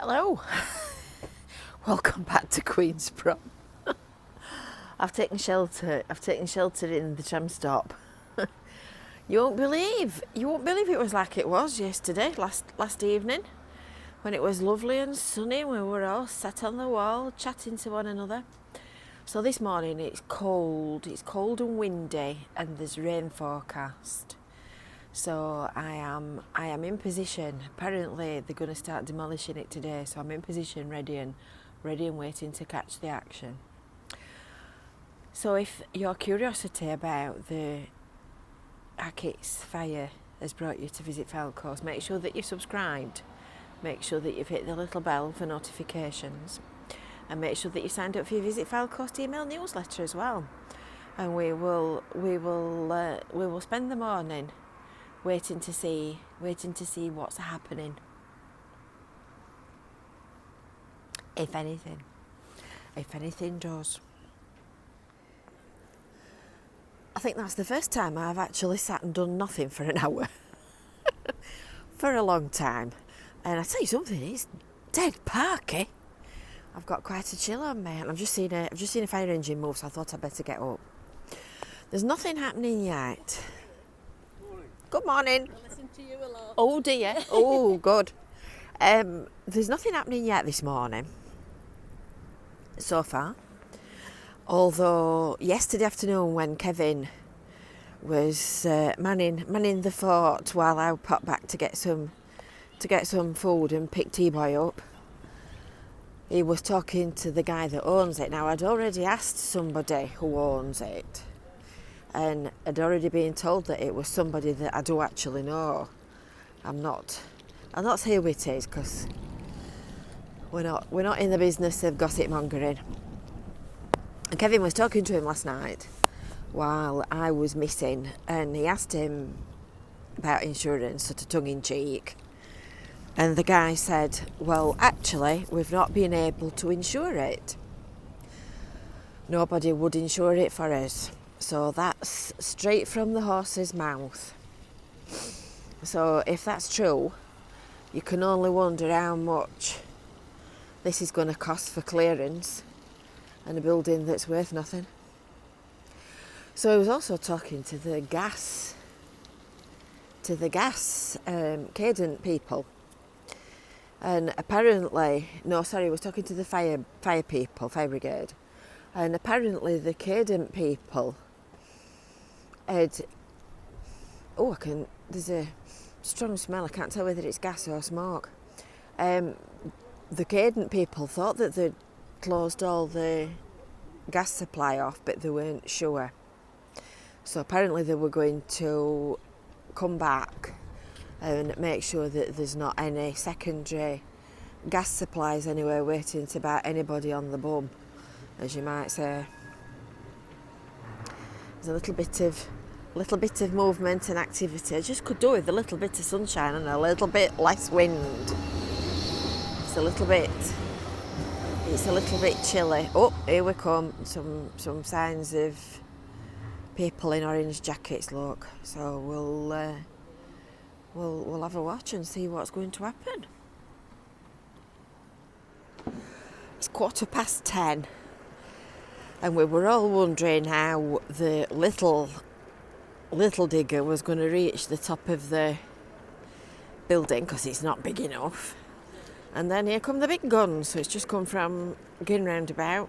Hello, welcome back to Queensborough. I've taken shelter in the tram stop. You won't believe it was like it was yesterday, last evening, when it was lovely and sunny. We were all sat on the wall chatting to one another. So this morning it's cold and windy, and there's rain forecast. So I am in position. Apparently they're going to start demolishing it today, so I'm in position, ready and waiting to catch the action. So if your curiosity about the Hacketts fire has brought you to visit Fylde, make sure that you've subscribed, make sure that you've hit the little bell for notifications, and make sure that you signed up for your Visit Fylde email newsletter as well. And we will spend the morning waiting to see what's happening. If anything does. I think that's the first time I've actually sat and done nothing for an hour for a long time. And I tell you something, it's dead parky. I've got quite a chill on me, and I've just seen a fire engine move, so I thought I'd better get up. There's nothing happening yet. Good morning. I listen to you a lot. Oh dear. Oh, good. There's nothing happening yet this morning, so far. Although yesterday afternoon, when Kevin was manning the fort while I popped back to get some food and pick T-Boy up, he was talking to the guy that owns it. Now, I'd already asked somebody who owns it, and I'd already been told that it was somebody that I do actually know. I'm not saying who it is, because we're not in the business of gossip mongering. And Kevin was talking to him last night while I was missing, and he asked him about insurance, sort of tongue in cheek. And the guy said, well, actually, we've not been able to insure it. Nobody would insure it for us. So that's straight from the horse's mouth. So if that's true, you can only wonder how much this is going to cost for clearance and a building that's worth nothing. So he was also talking to the gas cadent people. And apparently, he was talking to the fire people, fire brigade. And apparently the cadent people had, there's a strong smell, I can't tell whether it's gas or smoke. The cadent people thought that they'd closed all the gas supply off, but they weren't sure. So apparently they were going to come back and make sure that there's not any secondary gas supplies anywhere waiting to bite anybody on the bum, as you might say. There's a little bit of movement and activity. I just could do with a little bit of sunshine and a little bit less wind. It's a little bit chilly. Oh, here we come. Some signs of people in orange jackets, look. So we'll have a watch and see what's going to happen. It's 10:15, and we were all wondering how the little digger was going to reach the top of the building, because it's not big enough. And then here come the big guns. So it's just come from Gin Roundabout,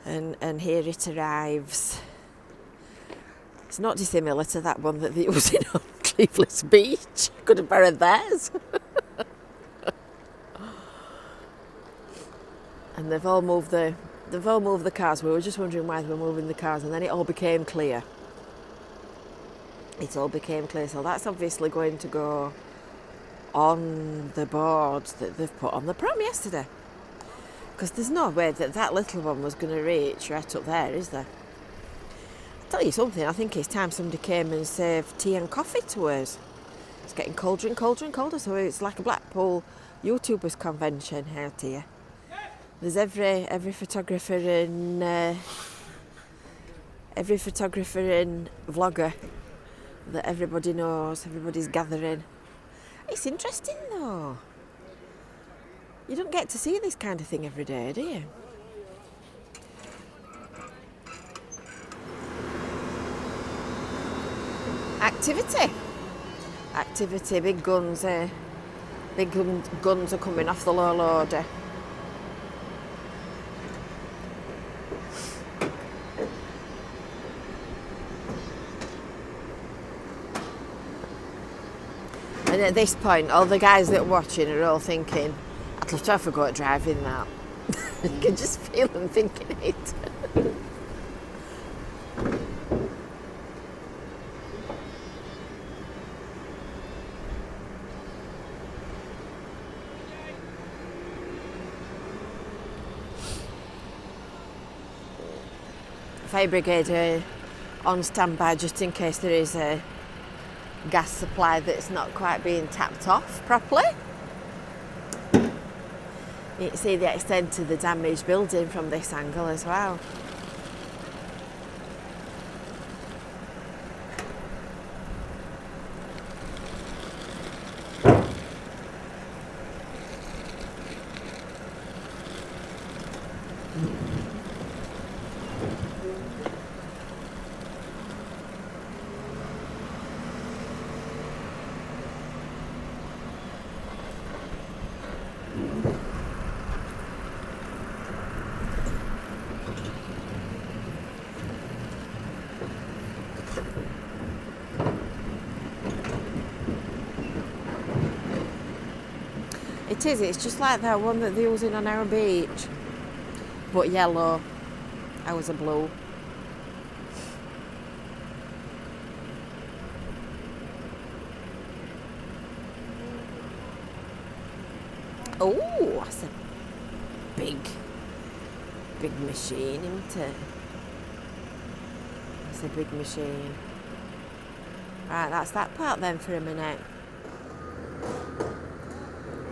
and here it arrives. It's not dissimilar to that one that they were using on Cleveland's Beach. Could have borrowed theirs. And they've all moved the cars. We were just wondering why they were moving the cars, and then it all became clear. So that's obviously going to go on the boards that they've put on the prom yesterday. Because there's no way that little one was going to reach right up there, is there? I'll tell you something, I think it's time somebody came and served tea and coffee to us. It's getting colder and colder and colder, so it's like a Blackpool YouTubers convention out here. There's every photographer and vlogger that everybody knows, everybody's gathering. It's interesting though. You don't get to see this kind of thing every day, do you? Activity. Activity, big guns, big guns are coming off the low loader. And at this point, all the guys that are watching are all thinking, I'd love to have a go at driving that. You can just feel them thinking it. Fire brigade are on standby just in case there is a gas supply that's not quite being tapped off properly. You can see the extent of the damaged building from this angle as well. It is, it's just like that one that they're using on our beach, but yellow. Ours are blue. Oh, that's a big machine, isn't it? It's a big machine. Right, that's that part then for a minute.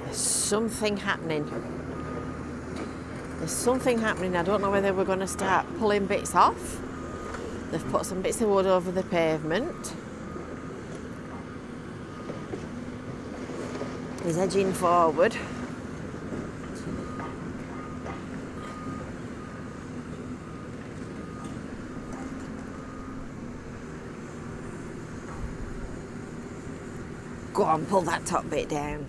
There's something happening. There's something happening. I don't know whether we're going to start pulling bits off. They've put some bits of wood over the pavement. He's edging forward. Go on, pull that top bit down.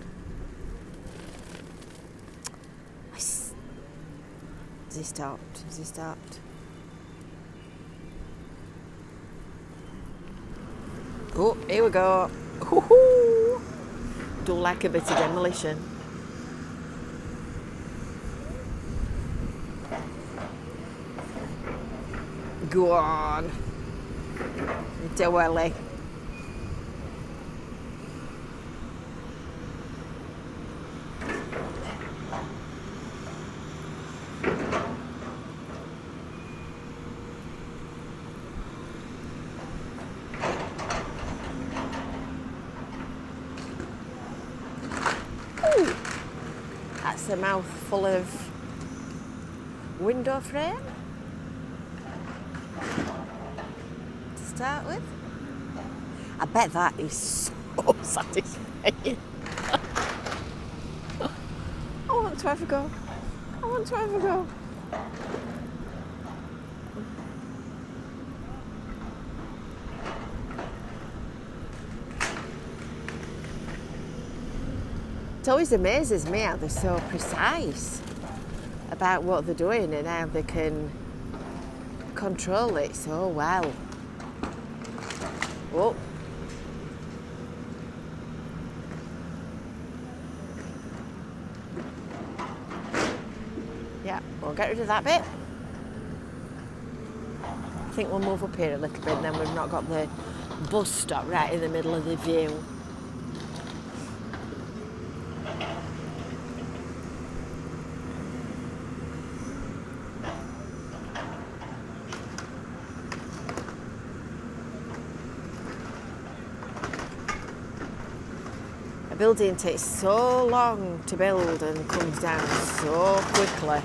Has he stopped? Has he stopped? Oh, here we go. Hoo-hoo. Do like a bit of demolition. Go on. Dwelly. That's a mouthful of window frame to start with. I bet that is so satisfying. I want to have a go. I want to have a go. It always amazes me how they're so precise about what they're doing and how they can control it so well. Oh. Yeah, we'll get rid of that bit. I think we'll move up here a little bit, and then we've not got the bus stop right in the middle of the view. A building takes so long to build and comes down so quickly.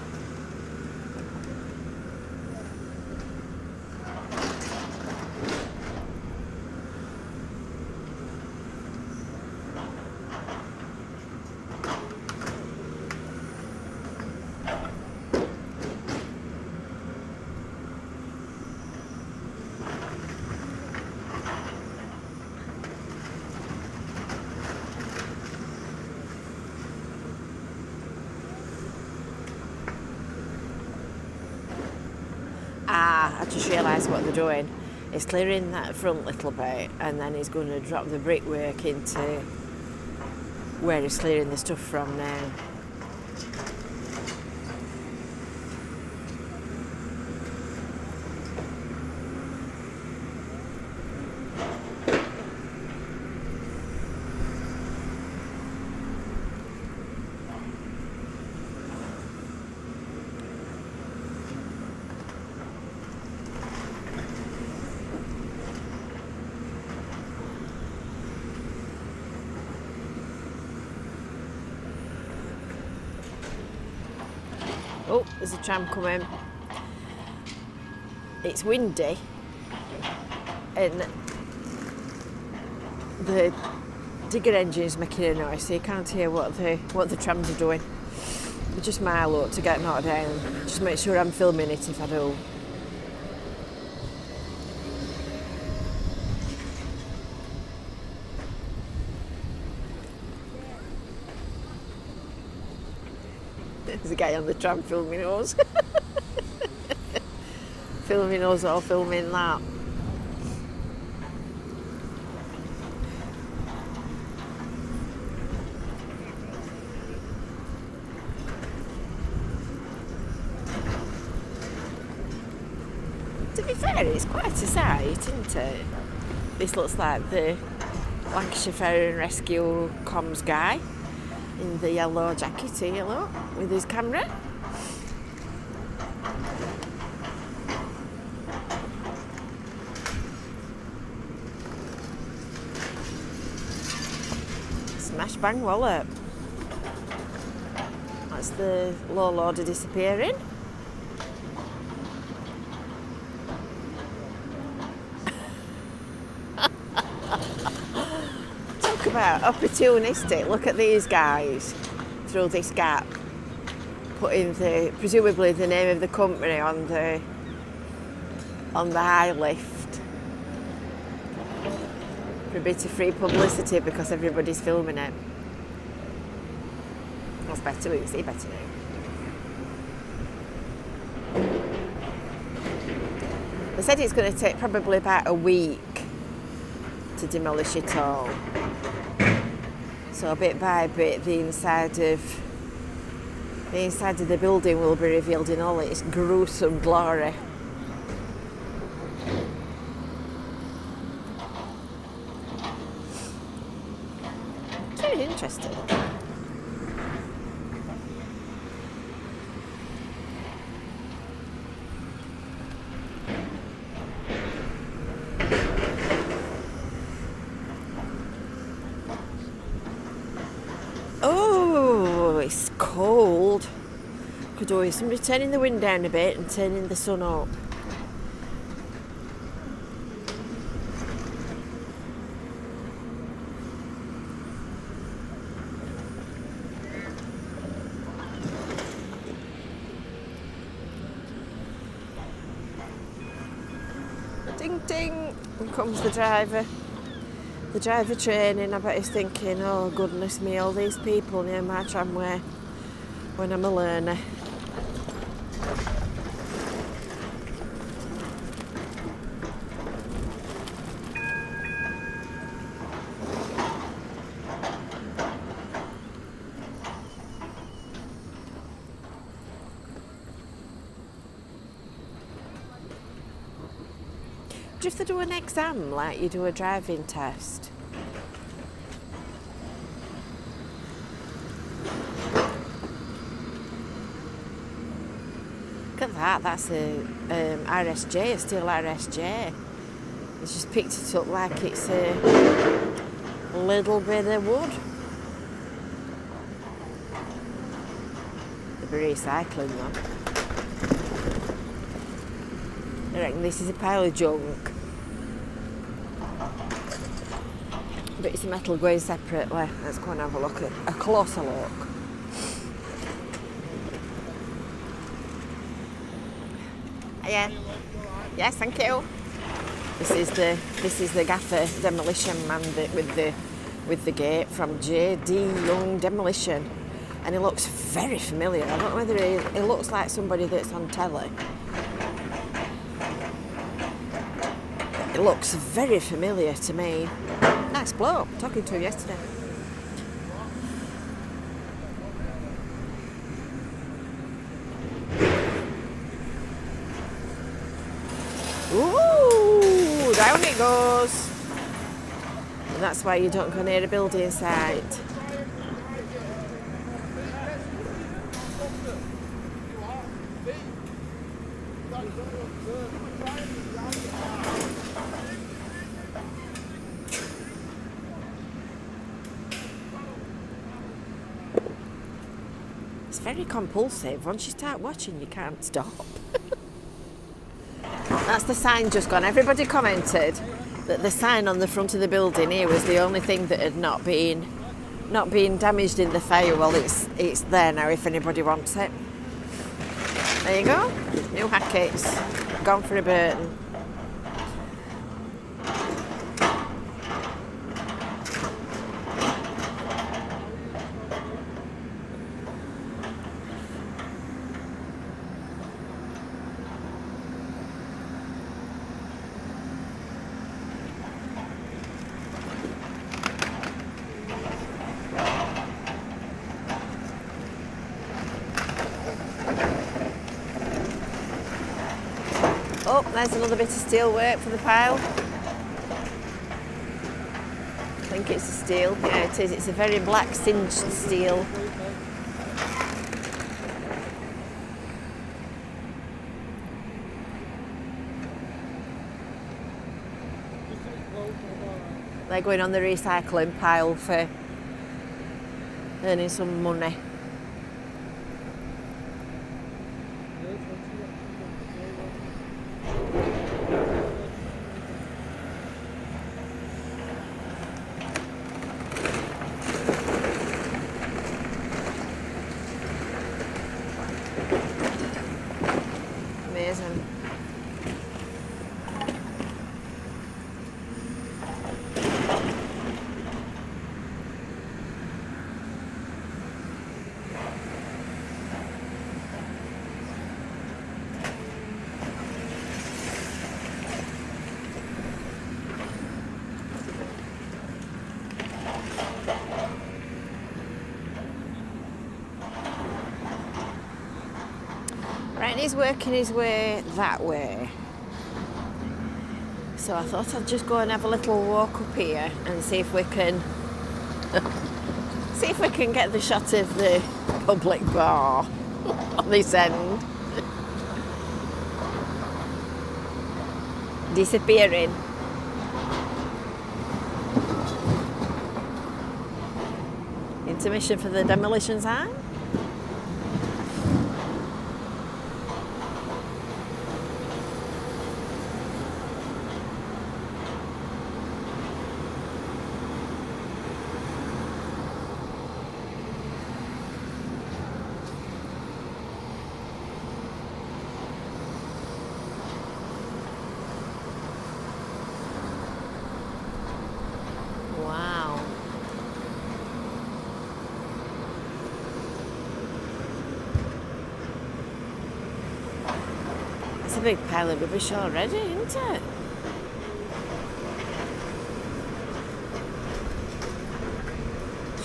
just realised what they're doing. He's clearing that front little bit, and then he's going to drop the brickwork into where he's clearing the stuff from now. Oh, there's a tram coming. It's windy and the digger engine's making a noise, so you can't hear what the trams are doing. You just mile up to get knocked down. Just make sure I'm filming it if I do. There's a guy on the tram filming us. Filming us or filming that. To be fair, it's quite a sight, isn't it? This looks like the Lancashire Fire and Rescue comms guy in the yellow jacket here, look, with his camera. Smash bang wallop. That's the low loader disappearing. Talk about opportunistic. Look at these guys through this gap, putting presumably the name of the company on the high lift for a bit of free publicity because everybody's filming it. That's better, we can see better now. They said it's going to take probably about a week to demolish it all. So bit by bit, the inside of the building will be revealed in all its gruesome glory. It's very interesting. Oh, it's cold. Could do with somebody turning the wind down a bit and turning the sun up. Ding ding, and comes the driver. The driver training, I bet he's thinking, oh goodness me, all these people near my tramway when I'm a learner. Do you have to do an exam like you do a driving test? Look at that, that's a RSJ, a steel RSJ. It's just picked it up like it's a little bit of wood. They'll be recycling them. I reckon this is a pile of junk. But it's a metal going separately. Let's go and have a closer look. Yeah. Yes, thank you. This is the gaffer demolition man with the gate from J.D. Young Demolition, and he looks very familiar. I don't know whether he looks like somebody that's on telly. It looks very familiar to me. Nice bloke, talking to him yesterday. Ooh, down it goes. And that's why you don't go near a building site. It's very compulsive. Once you start watching, you can't stop. That's the sign just gone. Everybody commented that the sign on the front of the building here was the only thing that had not been damaged in the fire. Well, it's there now if anybody wants it. There you go. New Hacketts. Gone for a Burton. Oh, there's another bit of steel work for the pile. I think it's a steel. Yeah, it is. It's a very black singed steel. They're going on the recycling pile for earning some money. Amazing. Right, he's working his way that way. So I thought I'd just go and have a little walk up here and see if we can get the shot of the public bar on this end. Disappearing. Intermission for the demolition sign. Wow. It's a big pile of rubbish already, isn't it?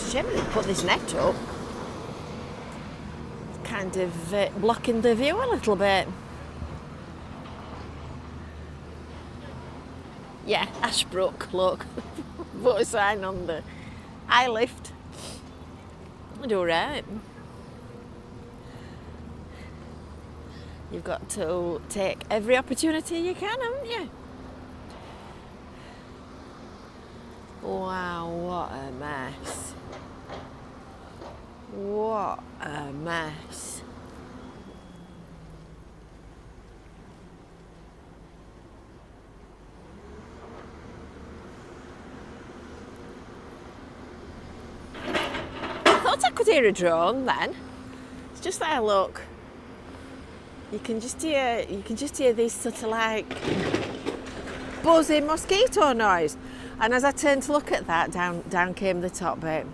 Shame they put this net up. It's kind of blocking the view a little bit. Yeah, Ashbrook, look. Put a sign on the eye lift. I'd all right. You've got to take every opportunity you can, haven't you? Wow, what a mess. What a mess. I thought I could hear a drone then. It's just there, look. You can just hear this sort of like buzzing mosquito noise. And as I turned to look at that, down came the top bit.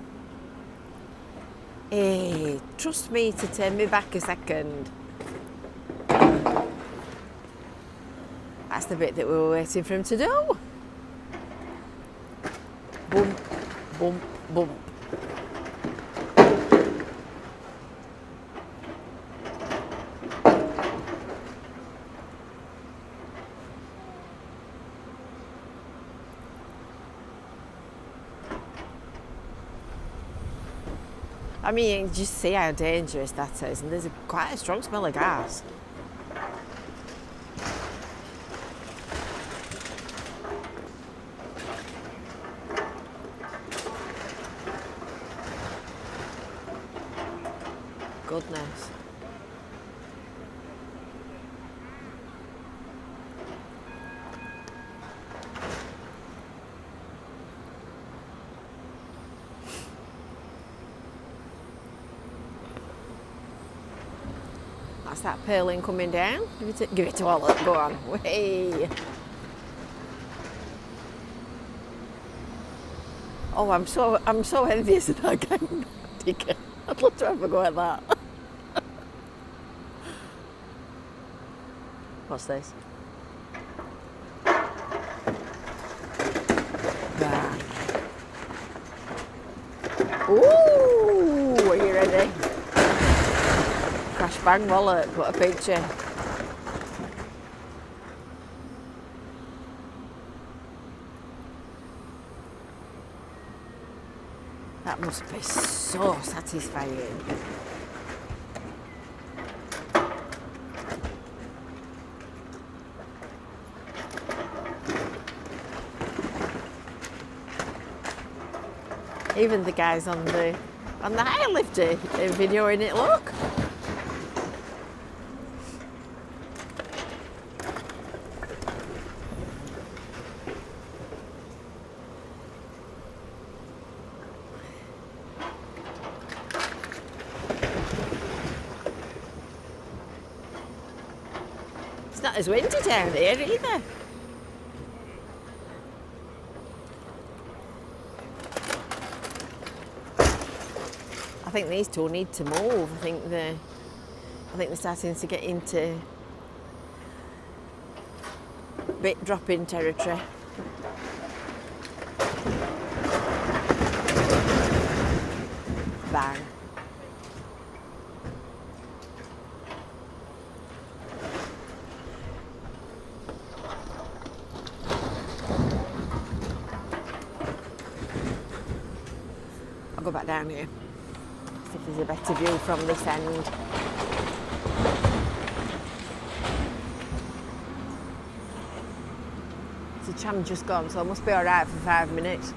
Hey, trust me to turn me back a second. That's That's the bit that we were waiting for him to do. Bump, bump, bump. I mean, you just see how dangerous that is, and there's quite a strong smell of gas. Goodness. That's that paling coming down. Give it a wallop. Go on. Way. Oh, I'm so envious of that guy. I'd love to have a go at that. What's this? Bang. Ooh, are you ready? Crash bang wallet, what a picture. That must be so satisfying. Even the guys on the high lift are videoing it, look. It's not as windy down here either. I think these two need to move. I think they're starting to get into bit drop-in territory. Bang. I'll go back down here. See if there's a better view from this end. The tram just gone, so I must be alright for 5 minutes.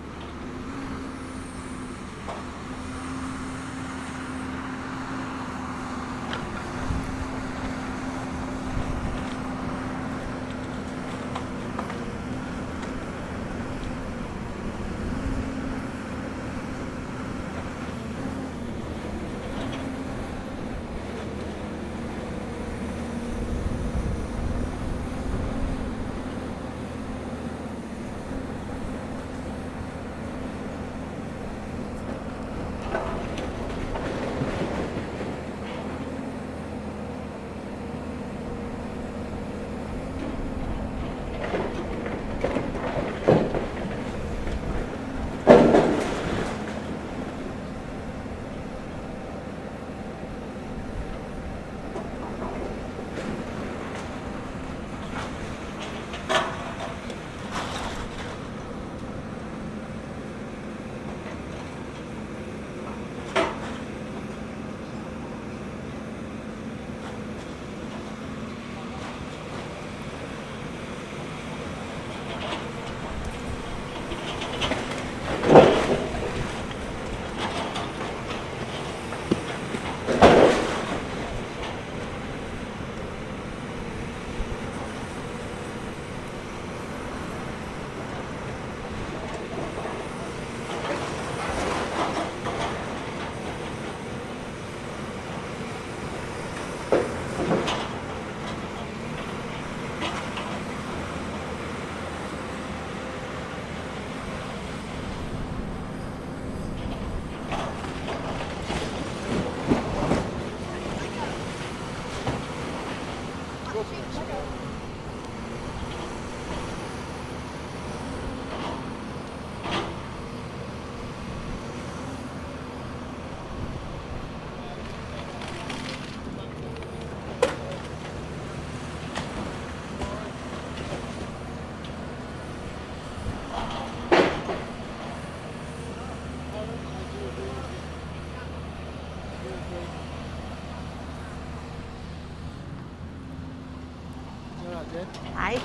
Yeah. Aye.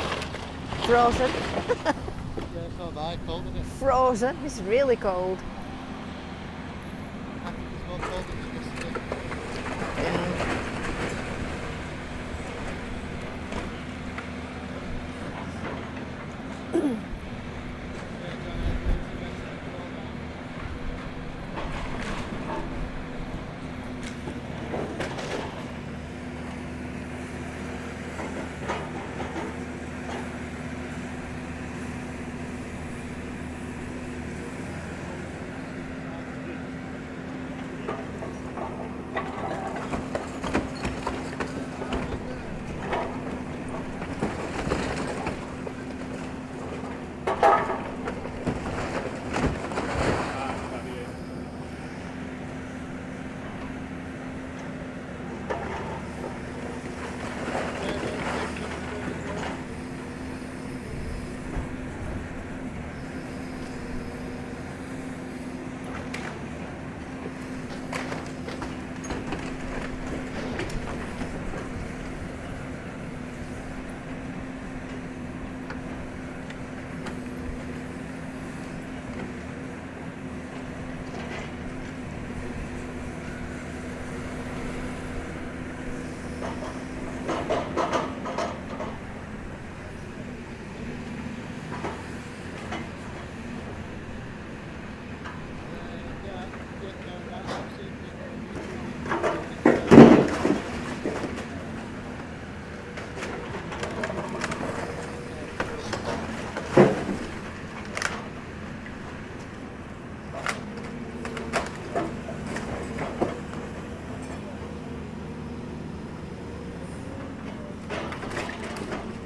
Frozen. Yeah, it's not that cold, is it? Frozen. It's really cold. I think it's more cold than it used to be. Yeah.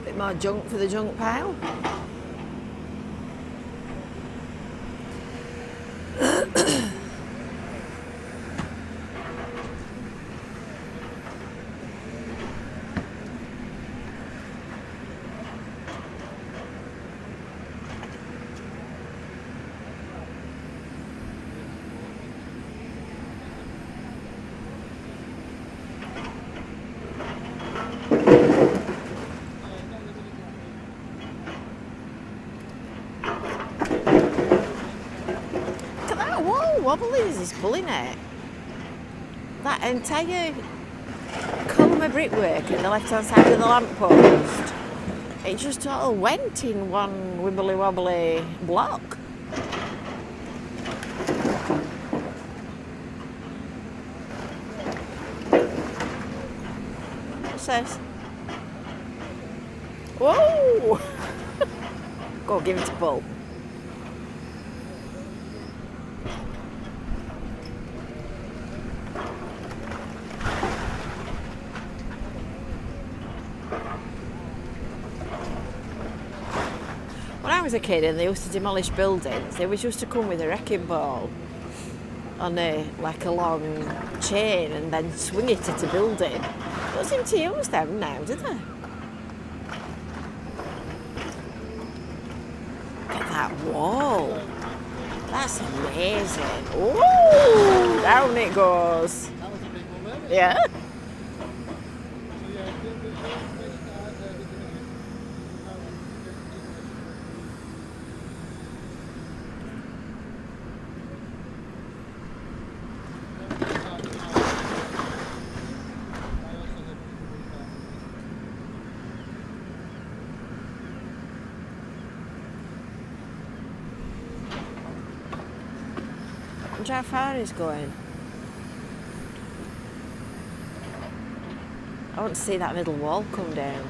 Bit more junk for the junk pile. Look at that wall wobbly as he's pulling it. That entire column of brickwork at the left hand side of the lamppost, it just all went in one wibbly wobbly block. What's this? Whoa! Go, give it a pull. When I was a kid and they used to demolish buildings, they always used to come with a wrecking ball on a long chain and then swing it at a building. They don't seem to use them now, do they? Look at that wall. That's amazing. Oh, down it goes. That was a big one, wasn't it? Yeah. So yeah, I wonder how far he's going. I want to see that middle wall come down.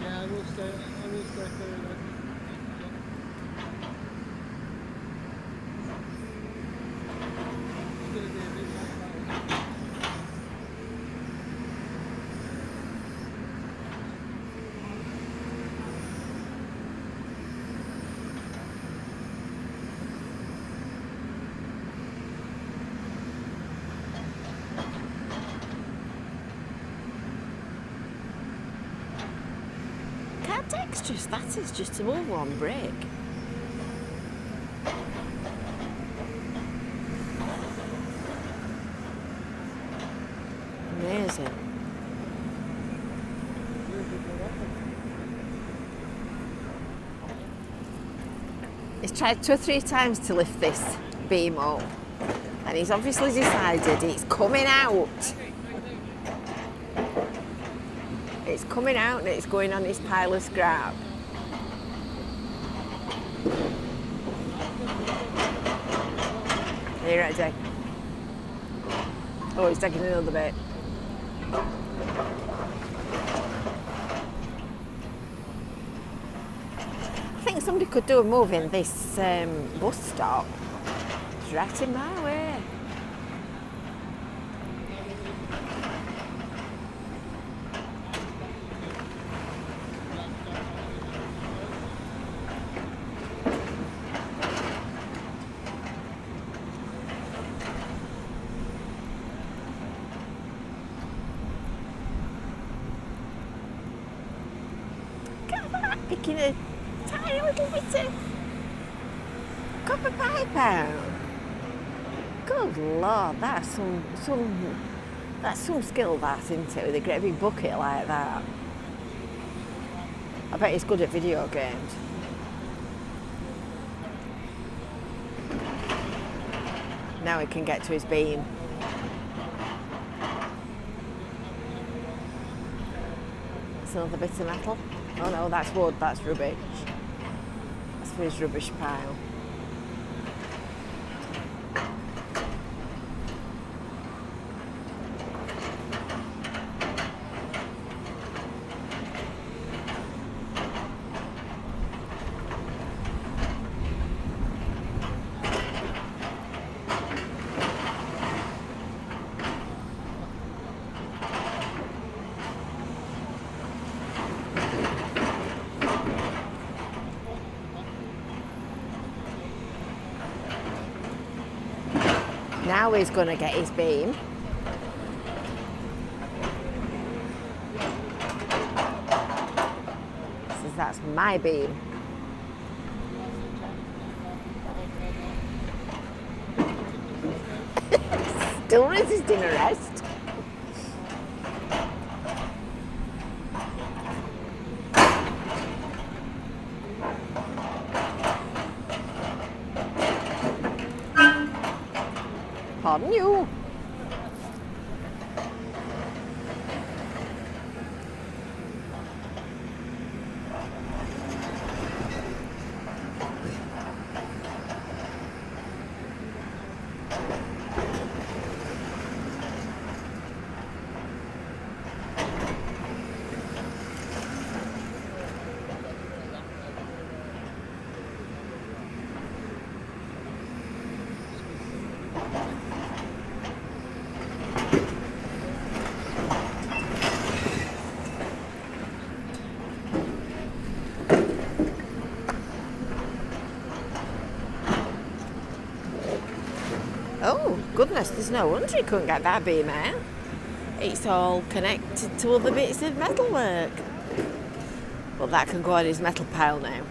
yeah, I will stay clear of that. It's gonna be a big one. Can't text just that is just to move one brick. He's tried 2 or 3 times to lift this beam up, and he's obviously decided it's coming out. It's coming out and it's going on his pile of scrap. Are you ready? Oh, he's taking another bit. I think somebody could do a move in this bus stop. It's right in my way. Picking a tiny little bit of copper pipe out. Good Lord, that's some skill, that, isn't it, with a great big bucket like that. I bet he's good at video games. Now he can get to his beam. It's another bit of metal. Oh no, that's wood, that's rubbish. That's for his rubbish pile. Now he's going to get his beam. Says that's my beam. Still resisting arrest. Pardon you. Oh, goodness, there's no wonder he couldn't get that beam out. It's all connected to other bits of metalwork. Well, that can go on his metal pile now.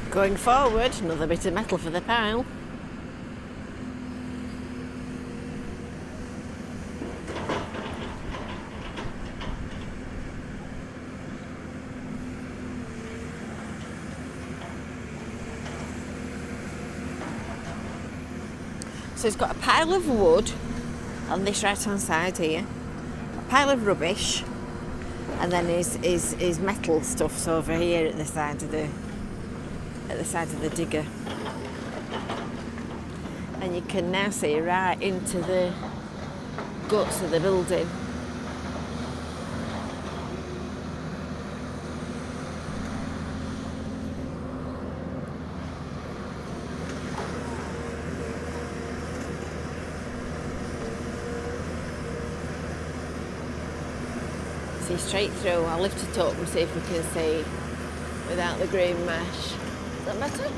Going forward, another bit of metal for the pile. So he's got a pile of wood on this right hand side here, a pile of rubbish, and then his metal stuff's over here at the side of the digger. And you can now see right into the guts of the building. See straight through. I'll lift it up and see if we can see without the green mesh. Is that better?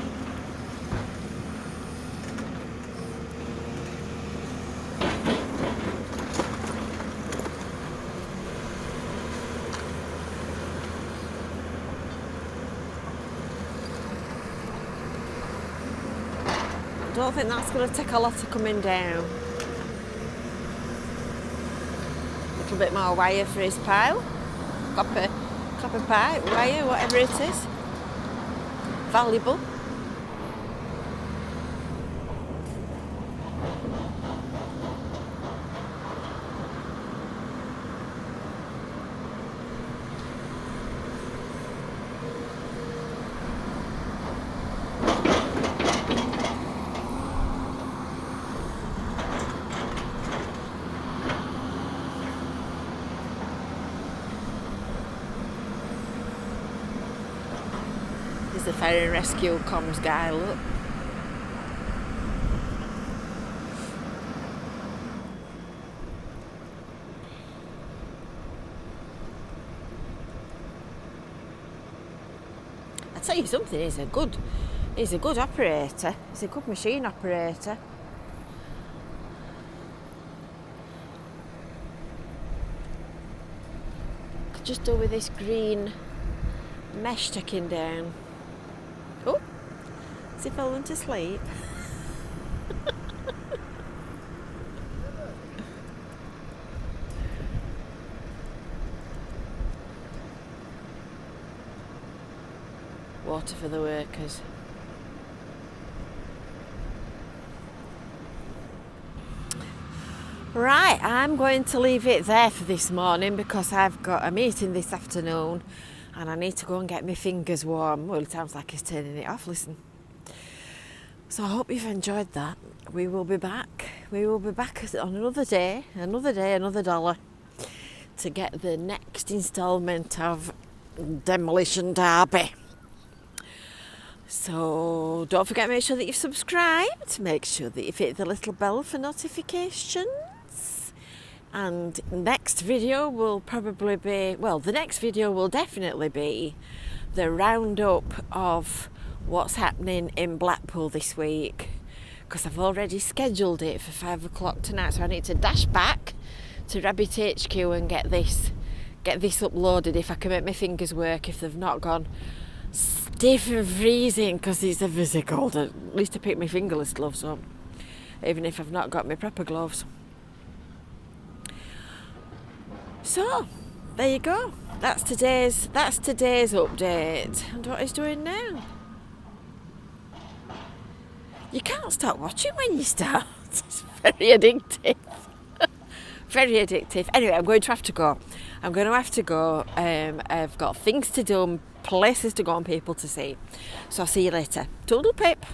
don't think that's going to take a lot of coming down. A little bit more wire for his pile. Copper pipe, wire, whatever it is. Valuable. There's the fire and rescue comms guy, look. I tell you something, he's a good operator. He's a good machine operator. Could just do with this green mesh taking down. Oh, has he fallen to sleep? Water for the workers. Right, I'm going to leave it there for this morning because I've got a meeting this afternoon and I need to go and get my fingers warm. Well, it sounds like he's turning it off, listen. So I hope you've enjoyed that. We will be back. We will be back on another day, another dollar to get the next instalment of Demolition Derby. So don't forget, make sure that you've subscribed. Make sure that you've hit the little bell for notifications. And next video will probably be, well, the next video will definitely be the roundup of what's happening in Blackpool this week, because I've already scheduled it for 5 o'clock tonight, so I need to dash back to Rabbit HQ and get this uploaded if I can make my fingers work, if they've not gone stiff and freezing because it's a busy cold. At least I pick my fingerless gloves up, even if I've not got my proper gloves. So there you go. That's today's update. And what he's doing now. You can't stop watching when you start. It's very addictive. Very addictive. Anyway, I'm going to have to go. I've got things to do, places to go and people to see. So I'll see you later. Toodle pip.